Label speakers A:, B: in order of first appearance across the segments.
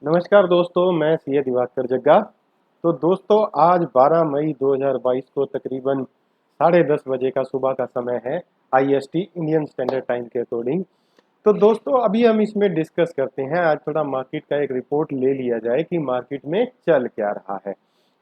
A: नमस्कार दोस्तों, मैं सीए दिवाकर जग्गा। तो दोस्तों आज 12 मई 2022 को तकरीबन 10:30 बजे का सुबह का समय है, आईएसटी इंडियन स्टैंडर्ड टाइम के अकॉर्डिंग। तो दोस्तों अभी हम इसमें डिस्कस करते हैं, आज थोड़ा मार्केट का एक रिपोर्ट ले लिया जाए कि मार्केट में चल क्या रहा है।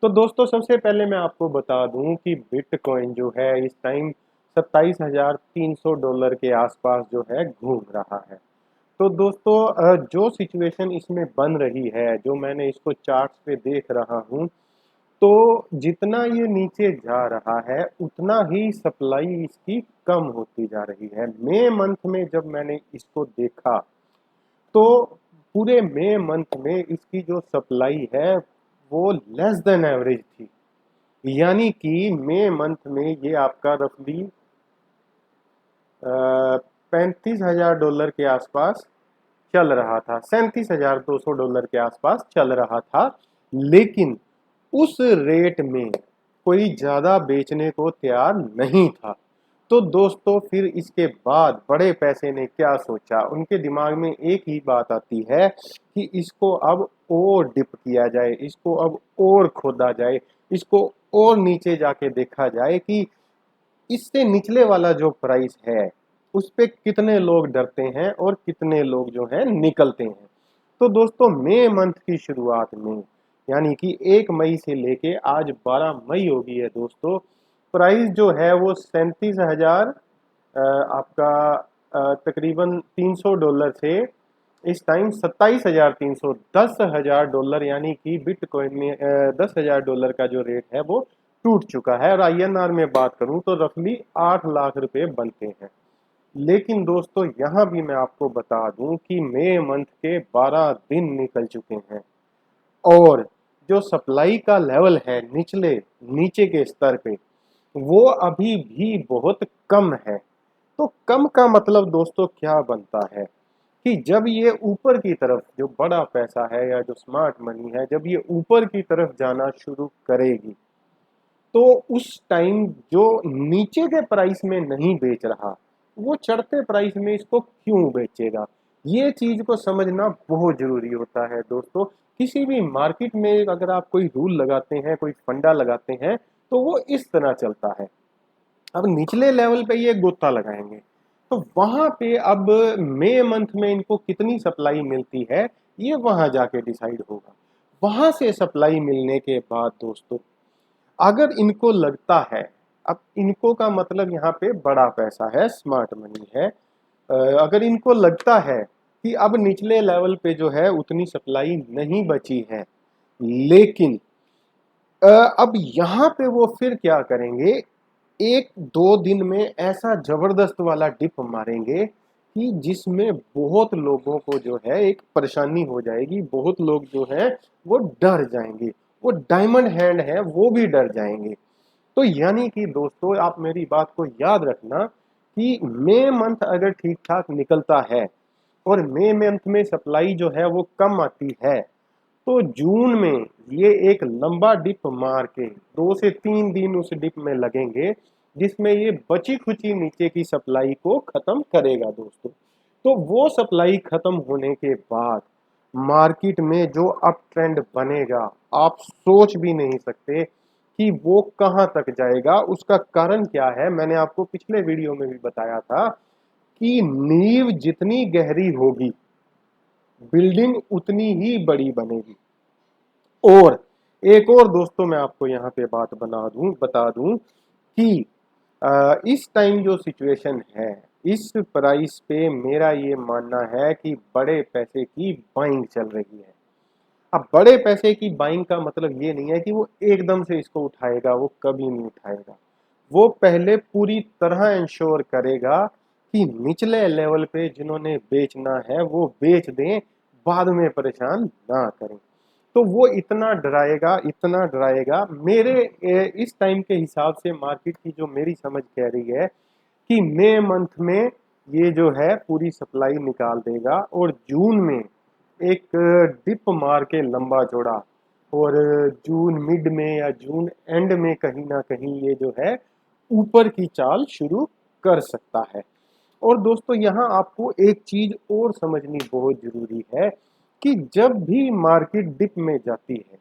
A: तो दोस्तों सबसे पहले मैं आपको बता दूं कि बिटकॉइन जो है इस टाइम $27,300 के आसपास जो है घूम रहा है। तो दोस्तों जो सिचुएशन इसमें बन रही है, जो मैंने इसको चार्ट्स पे देख रहा हूँ, तो जितना ये नीचे जा रहा है उतना ही सप्लाई इसकी कम होती जा रही है। मई मंथ में जब मैंने इसको देखा तो पूरे मई मंथ में इसकी जो सप्लाई है वो लेस देन एवरेज थी। यानी कि मई मंथ में ये आपका रफली $35,000 के आसपास चल रहा था, $37,200 के आसपास चल रहा था। लेकिन उस रेट में कोई ज़्यादा बेचने को तैयार नहीं था। तो दोस्तों फिर इसके बाद बड़े पैसे ने क्या सोचा, उनके दिमाग में एक ही बात आती है कि इसको अब और डिप किया जाए, इसको अब और खोदा जाए, इसको और नीचे जाके देखा जाए कि इससे निचले वाला जो प्राइस है उस पे कितने लोग डरते हैं और कितने लोग जो है निकलते हैं। तो दोस्तों मई मंथ की शुरुआत में यानी कि 1 मई से लेके आज 12 मई हो गई है दोस्तों, प्राइस जो है वो 37,000 आपका तकरीबन $300 से इस टाइम 27,300 $10,000 यानी कि बिटकॉइन में $10,000 का जो रेट है वो टूट चुका है। और आईएनआर में बात करूं तो रफली 8 लाख रुपए बनते हैं। लेकिन दोस्तों यहाँ भी मैं आपको बता दूं कि मई मंथ के 12 दिन निकल चुके हैं और जो सप्लाई का लेवल है निचले नीचे के स्तर पे वो अभी भी बहुत कम है। तो कम का मतलब दोस्तों क्या बनता है कि जब ये ऊपर की तरफ जो बड़ा पैसा है या जो स्मार्ट मनी है, जब ये ऊपर की तरफ जाना शुरू करेगी तो उस टाइम जो नीचे के प्राइस में नहीं बेच रहा वो चढ़ते प्राइस में इसको क्यों बेचेगा। ये चीज को समझना बहुत जरूरी होता है दोस्तों। किसी भी मार्केट में अगर आप कोई रूल लगाते हैं, कोई फंडा लगाते हैं, तो वो इस तरह चलता है। अब निचले लेवल पे ये गोता लगाएंगे तो वहां पे अब मई मंथ में इनको कितनी सप्लाई मिलती है ये वहां जाके डिसाइड होगा। वहां से सप्लाई मिलने के बाद दोस्तों अगर इनको लगता है, अब इनको का मतलब यहाँ पे बड़ा पैसा है, स्मार्ट मनी है, अगर इनको लगता है कि अब निचले लेवल पे जो है उतनी सप्लाई नहीं बची है, लेकिन अब यहाँ पे वो फिर क्या करेंगे, 1-2 दिन में ऐसा जबरदस्त वाला डिप मारेंगे कि जिसमें बहुत लोगों को जो है एक परेशानी हो जाएगी, बहुत लोग जो है वो डर जाएंगे, वो डायमंड हैंड है वो भी डर जाएंगे। तो यानी कि दोस्तों आप मेरी बात को याद रखना कि मई मंथ अगर ठीक ठाक निकलता है और मई मंथ में सप्लाई जो है वो कम आती है तो जून में ये एक लंबा डिप मार के 2 से 3 दिन उस डिप में लगेंगे जिसमें ये बची खुची नीचे की सप्लाई को खत्म करेगा दोस्तों। तो वो सप्लाई खत्म होने के बाद मार्केट में जो अप ट्रेंड बनेगा आप सोच भी नहीं सकते कि वो कहां तक जाएगा। उसका कारण क्या है, मैंने आपको पिछले वीडियो में भी बताया था कि नींव जितनी गहरी होगी बिल्डिंग उतनी ही बड़ी बनेगी। और एक और दोस्तों मैं आपको यहाँ पे बात बता दूं कि इस टाइम जो सिचुएशन है इस प्राइस पे मेरा ये मानना है कि बड़े पैसे की बाइंग चल रही है। अब बड़े पैसे की बाइंग का मतलब ये नहीं है कि वो एकदम से इसको उठाएगा, वो कभी नहीं उठाएगा। वो पहले पूरी तरह इंश्योर करेगा कि निचले लेवल पे जिन्होंने बेचना है वो बेच दें, बाद में परेशान ना करें। तो वो इतना डराएगा, इतना डराएगा। मेरे इस टाइम के हिसाब से मार्केट की जो मेरी समझ कह रही है कि मई मंथ में ये जो है पूरी सप्लाई निकाल देगा और जून में एक डिप मार के लंबा जोड़ा और जून मिड में या जून एंड में कहीं ना कहीं ये जो है ऊपर की चाल शुरू कर सकता है। और दोस्तों यहाँ आपको एक चीज और समझनी बहुत जरूरी है कि जब भी मार्केट डिप में जाती है,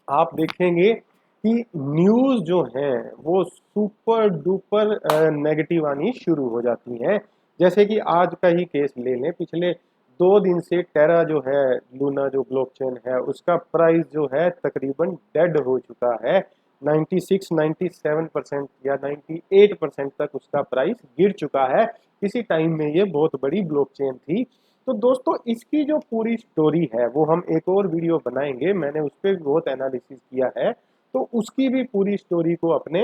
A: आप देखेंगे कि न्यूज़ जो है वो सुपर डुपर नेगेटिव आनी शुरू हो जाती है। जैसे कि आज का ही केस ले लें, पिछले 2 दिन से टेरा जो है, लूना जो ब्लॉकचेन है, उसका प्राइस जो है तकरीबन डेड हो चुका है। 96-97% या 98% तक उसका प्राइस गिर चुका है। किसी टाइम में ये बहुत बड़ी ब्लॉकचेन थी। तो दोस्तों इसकी जो पूरी स्टोरी है वो हम एक और वीडियो बनाएंगे, मैंने उस पर बहुत एनालिसिस किया है, तो उसकी भी पूरी स्टोरी को अपने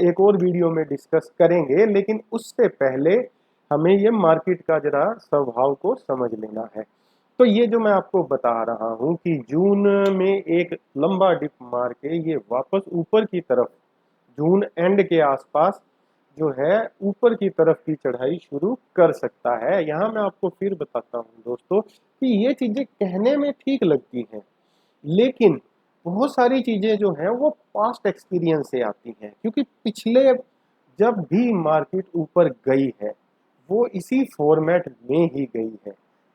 A: एक और वीडियो में डिस्कस करेंगे। लेकिन उससे पहले हमें ये मार्केट का जरा स्वभाव को समझ लेना है। तो ये जो मैं आपको बता रहा हूँ कि जून में एक लंबा डिप मार के ये वापस ऊपर की तरफ जून एंड के आसपास जो है ऊपर की तरफ की चढ़ाई शुरू कर सकता है। यहाँ मैं आपको फिर बताता हूँ दोस्तों कि ये चीजें कहने में ठीक लगती हैं, लेकिन बहुत सारी चीजें जो हैं वो पास्ट एक्सपीरियंस से आती हैं। क्योंकि पिछले जब भी मार्केट ऊपर गई है वो इसी फॉर्मेट में ही गई है।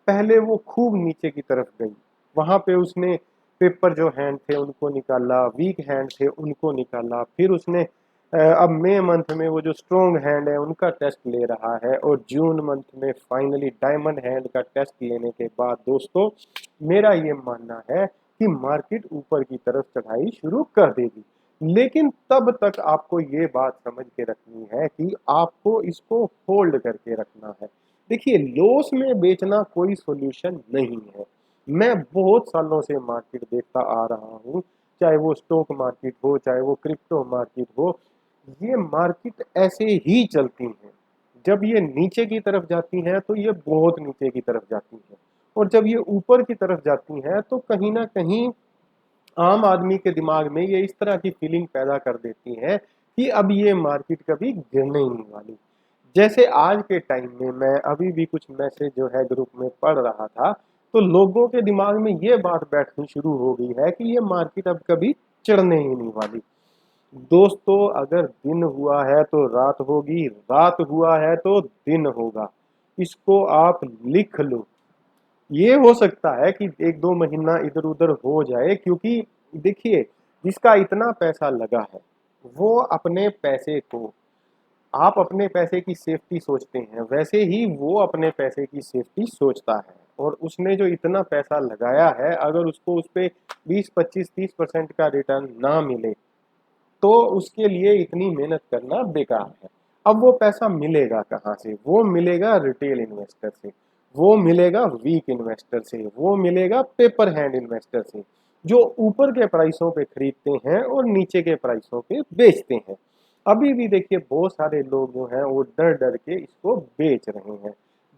A: पहले वो खूब नीचे की तरफ गई, वहां पे उसने पेपर जो हैंड थे उनको निकाला, वीक हैंड थे उनको निकाला, फिर उसने अब मई मंथ में वो जो स्ट्रॉन्ग हैंड है उनका टेस्ट ले रहा है, और जून मंथ में फाइनली डायमंड हैंड का टेस्ट लेने के बाद दोस्तों मेरा ये मानना है कि मार्केट ऊपर की तरफ चढ़ाई शुरू कर देगी। लेकिन तब तक आपको ये बात समझ के रखनी है कि आपको इसको होल्ड करके रखना है। देखिए, लॉस में बेचना कोई सॉल्यूशन नहीं है। मैं बहुत सालों से मार्केट देखता आ रहा हूँ, चाहे वो स्टॉक मार्केट हो, चाहे वो क्रिप्टो मार्केट हो, ये मार्केट ऐसे ही चलती हैं। जब ये नीचे की तरफ जाती हैं तो ये बहुत नीचे की तरफ जाती हैं, और जब ये ऊपर की तरफ जाती हैं तो कहीं ना कहीं आम आदमी के दिमाग में ये इस तरह की फीलिंग पैदा कर देती है कि अब ये मार्केट कभी गिरने ही नहीं वाली। जैसे आज के टाइम में मैं अभी भी कुछ मैसेज जो है ग्रुप में पढ़ रहा था, तो लोगों के दिमाग में ये बात बैठनी शुरू हो गई है कि ये मार्केट अब कभी चढ़ने ही नहीं वाली। दोस्तों, अगर दिन हुआ है तो रात होगी, रात हुआ है तो दिन होगा, इसको आप लिख लो। ये हो सकता है कि 1-2 महीना इधर उधर हो जाए, क्योंकि देखिए जिसका इतना पैसा लगा है वो अपने पैसे को, आप अपने पैसे की सेफ्टी सोचते हैं वैसे ही वो अपने पैसे की सेफ्टी सोचता है, और उसने जो इतना पैसा लगाया है अगर उसको उस पे 20-25-30% का रिटर्न ना मिले तो उसके लिए इतनी मेहनत करना बेकार है। अब वो पैसा मिलेगा कहाँ से? वो मिलेगा रिटेल इन्वेस्टर से, वो मिलेगा वीक इन्वेस्टर से, वो मिलेगा पेपर हैंड इन्वेस्टर से, जो ऊपर के प्राइसों पे खरीदते हैं और नीचे के प्राइसों पे बेचते हैं। अभी भी देखिए बहुत सारे लोग जो हैं वो डर डर के इसको बेच रहे हैं,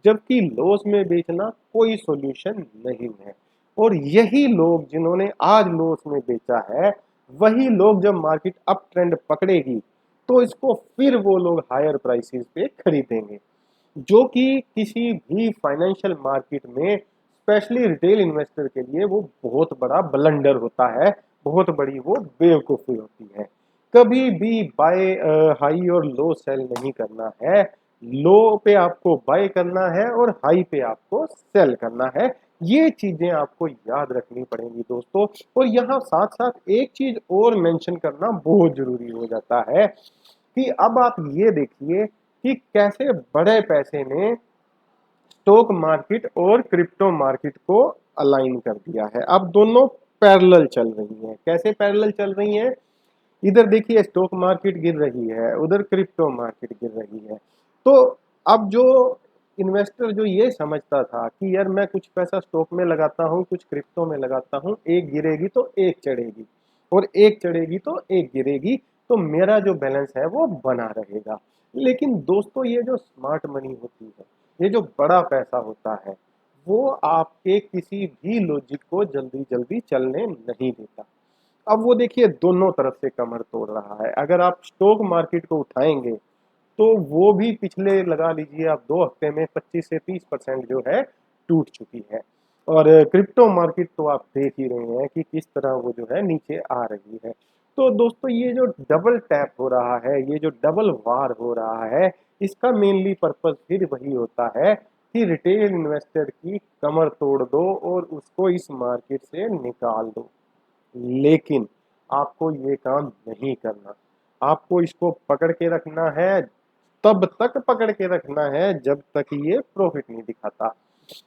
A: जबकि लॉस में बेचना कोई सॉल्यूशन नहीं है। और यही लोग जिन्होंने आज लॉस में बेचा है, वही लोग जब मार्केट अप ट्रेंड पकड़ेगी तो इसको फिर वो लोग हायर प्राइसेस पे खरीदेंगे, जो कि किसी भी फाइनेंशियल मार्केट में स्पेशली रिटेल इन्वेस्टर के लिए वो बहुत बड़ा ब्लंडर होता है, बहुत बड़ी वो बेवकूफ़ी होती है। कभी भी बाय हाई और लो सेल नहीं करना है। लो पे आपको बाय करना है और हाई पे आपको सेल करना है। ये चीजें आपको याद रखनी पड़ेंगी दोस्तों। और यहाँ साथ साथ एक चीज और मेंशन करना बहुत जरूरी हो जाता है कि अब आप ये देखिए कि कैसे बड़े पैसे ने स्टॉक मार्केट और क्रिप्टो मार्केट को अलाइन कर दिया है। अब दोनों पैरेलल चल रही हैं। कैसे पैरेलल चल रही हैं? इधर देखिए स्टॉक मार्केट गिर रही है, उधर क्रिप्टो मार्केट गिर रही है। तो अब जो इन्वेस्टर जो ये समझता था कि यार मैं कुछ पैसा स्टॉक में लगाता हूँ, कुछ क्रिप्टो में लगाता हूँ, एक गिरेगी तो एक चढ़ेगी, और एक चढ़ेगी तो एक गिरेगी, तो मेरा जो बैलेंस है वो बना रहेगा। लेकिन दोस्तों ये जो स्मार्ट मनी होती है, ये जो बड़ा पैसा होता है, वो आपके किसी भी लॉजिक को जल्दी जल्दी चलने नहीं देता। अब वो देखिए दोनों तरफ से कमर तोड़ रहा है। अगर आप स्टॉक मार्केट को उठाएंगे तो वो भी पिछले लगा लीजिए आप 2 हफ्ते में 25 से 30% जो है टूट चुकी है। और क्रिप्टो मार्केट तो आप देख ही रहे हैं कि किस तरह वो जो है नीचे आ रही है। तो दोस्तों ये जो डबल टैप हो रहा है, ये जो डबल वार हो रहा है, इसका मेनली पर्पस फिर वही होता है कि रिटेल इन्वेस्टर की कमर तोड़ दो और उसको इस मार्केट से निकाल दो, लेकिन आपको ये काम नहीं करना। आपको इसको पकड़ के रखना है, तब तक पकड़ के रखना है जब तक ये प्रॉफिट नहीं दिखाता।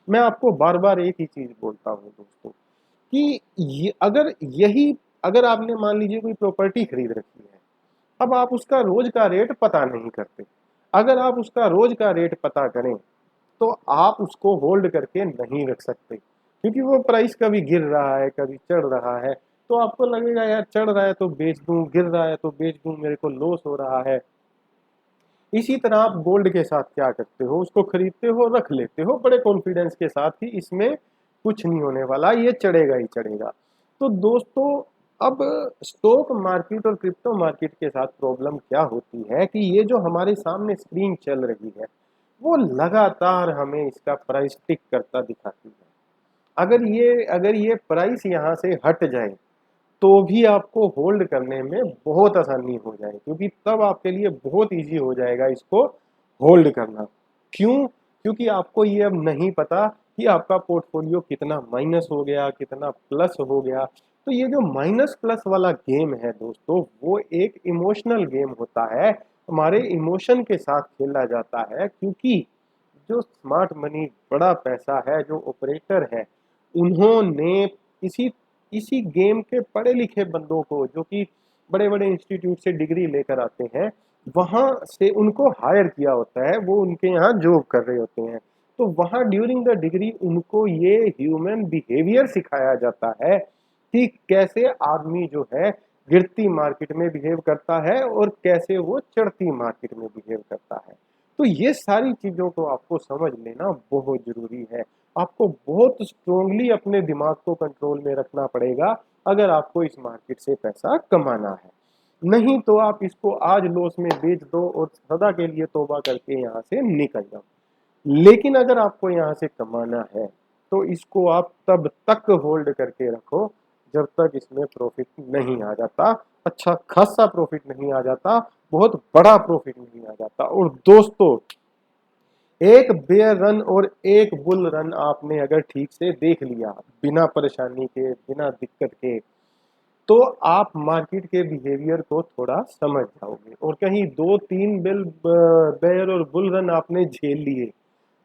A: मैं आपको बार बार एक ही चीज बोलता हूँ दोस्तों कि अगर आपने मान लीजिए कोई प्रॉपर्टी खरीद रखी है, अब आप उसका रोज का रेट पता नहीं करते। अगर आप उसका रोज का रेट पता करें तो आप उसको होल्ड करके नहीं रख सकते, क्योंकि वो प्राइस कभी गिर रहा है कभी चढ़ रहा है। तो आपको लगेगा यार चढ़ रहा है तो बेच दूं, गिर रहा है तो बेच दूं, मेरे को लॉस हो रहा है। इसी तरह आप गोल्ड के साथ क्या करते हो, उसको खरीदते हो, रख लेते हो बड़े कॉन्फिडेंस के साथ कि इसमें कुछ नहीं होने वाला, ये चढ़ेगा ही चढ़ेगा। तो दोस्तों अब स्टॉक मार्केट और क्रिप्टो मार्केट के साथ प्रॉब्लम क्या होती है कि ये जो हमारे सामने स्क्रीन चल रही है वो लगातार हमें इसका प्राइस टिक करता दिखाती है। अगर ये प्राइस यहाँ से हट जाए तो भी आपको होल्ड करने में बहुत आसानी हो जाए, क्योंकि तब आपके लिए बहुत इजी हो जाएगा इसको होल्ड करना। क्यों? क्योंकि आपको ये अब नहीं पता कि आपका पोर्टफोलियो कितना माइनस हो गया कितना प्लस हो गया। तो ये जो माइनस प्लस वाला गेम है दोस्तों, वो एक इमोशनल गेम होता है, हमारे इमोशन के साथ खेला जाता है। क्योंकि जो स्मार्ट मनी, बड़ा पैसा है, जो ऑपरेटर है, उन्होंने इसी इसी गेम के पढ़े लिखे बंदों को, जो कि बड़े बड़े इंस्टीट्यूट से डिग्री लेकर आते हैं, वहां से उनको हायर किया होता है, वो उनके यहाँ जॉब कर रहे होते हैं। तो वहां ड्यूरिंग द डिग्री उनको ये ह्यूमन बिहेवियर सिखाया जाता है कि कैसे आदमी जो है गिरती मार्केट में बिहेव करता है और कैसे वो चढ़ती मार्केट में बिहेव करता है। तो ये सारी चीजों को आपको समझ लेना बहुत जरूरी है। आपको बहुत स्ट्रोंगली अपने दिमाग को कंट्रोल में रखना पड़ेगा अगर आपको इस मार्केट से पैसा कमाना है। नहीं तो आप इसको आज लॉस में बेच दो और सदा के लिए तौबा करके यहाँ से निकल जाओ। लेकिन अगर आपको यहाँ से कमाना है तो इसको आप तब तक होल्ड करके रखो जब तक इसमें प्रॉफिट नहीं आ जाता, अच्छा खासा प्रॉफिट नहीं आ जाता, बहुत बड़ा प्रॉफिट नहीं आ जाता। और दोस्तों एक बेयर रन और एक बुल रन आपने अगर ठीक से देख लिया, बिना परेशानी के बिना दिक्कत के, तो आप मार्केट के बिहेवियर को थोड़ा समझ जाओगे। और कहीं दो तीन बेयर और बुल रन आपने झेल लिए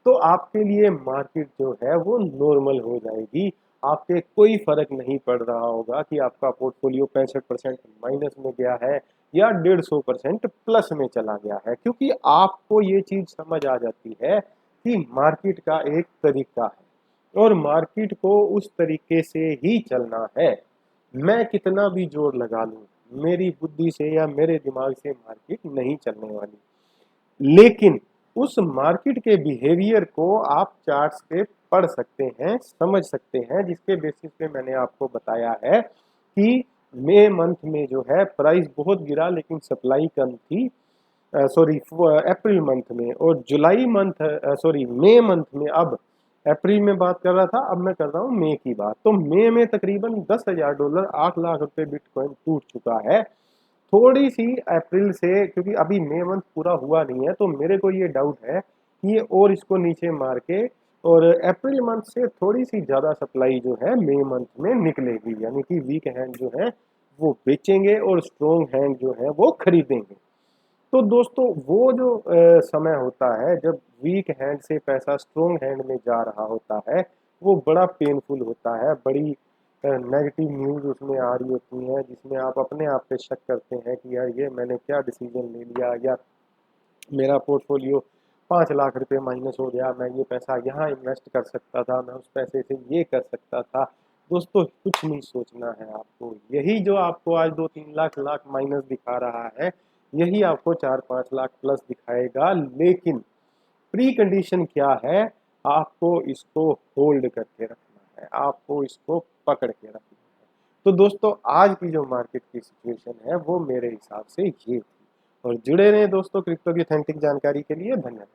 A: तो आपके लिए मार्केट जो है वो नॉर्मल हो जाएगी। आपके कोई फर्क नहीं पड़ रहा होगा कि आपका पोर्टफोलियो 65% माइनस में गया है या 150% प्लस में चला गया है, क्योंकि आपको ये चीज समझ आ जाती है कि मार्केट का एक तरीका है और मार्केट को उस तरीके से ही चलना है। मैं कितना भी जोर लगा लूं, मेरी बुद्धि से या मेरे दिमाग से मार्केट नहीं चलने वाली। लेकिन उस मार्केट के बिहेवियर को आप चार्ट्स पे पढ़ सकते हैं, समझ सकते हैं, जिसके बेसिस पे मैंने आपको बताया है कि मई मंथ में जो है प्राइस बहुत गिरा लेकिन सप्लाई कम थी, सॉरी अप्रैल मंथ में, और जुलाई मंथ सॉरी मई मंथ में, अब अप्रैल में बात कर रहा था, अब मैं कर रहा हूँ मई की बात। तो मई में तकरीबन $10,000 8 लाख बिटकॉइन टूट चुका है। थोड़ी सी अप्रैल से, क्योंकि अभी मई मंथ पूरा हुआ नहीं है, तो मेरे को ये डाउट है कि ये और इसको नीचे मार के और अप्रैल मंथ से थोड़ी सी ज़्यादा सप्लाई जो है मई मंथ में निकलेगी, यानी कि वीक हैंड जो है वो बेचेंगे और स्ट्रॉन्ग हैंड जो है वो खरीदेंगे। तो दोस्तों वो जो समय होता है जब वीक हैंड से पैसा स्ट्रॉन्ग हैंड में जा रहा होता है, वो बड़ा पेनफुल होता है। बड़ी नेगेटिव न्यूज़ उसमें आ रही होती है जिसमें आप अपने आप पे शक करते हैं कि यार ये मैंने क्या डिसीजन ले लिया, या मेरा पोर्टफोलियो 5 लाख रुपए माइनस हो गया, मैं ये पैसा यहाँ इन्वेस्ट कर सकता था, मैं उस पैसे से ये कर सकता था। दोस्तों कुछ नहीं सोचना है आपको, यही जो आपको आज 2-3 लाख माइनस दिखा रहा है यही आपको 4-5 लाख प्लस दिखाएगा। लेकिन प्री कंडीशन क्या है, आपको इसको होल्ड करके रखना है, आपको इसको पकड़ के रखना है। तो दोस्तों आज की जो मार्केट की सिचुएशन है वो मेरे हिसाब से ये थी। और जुड़े रहे दोस्तों क्रिप्टो की ऑथेंटिक जानकारी के लिए। धन्यवाद।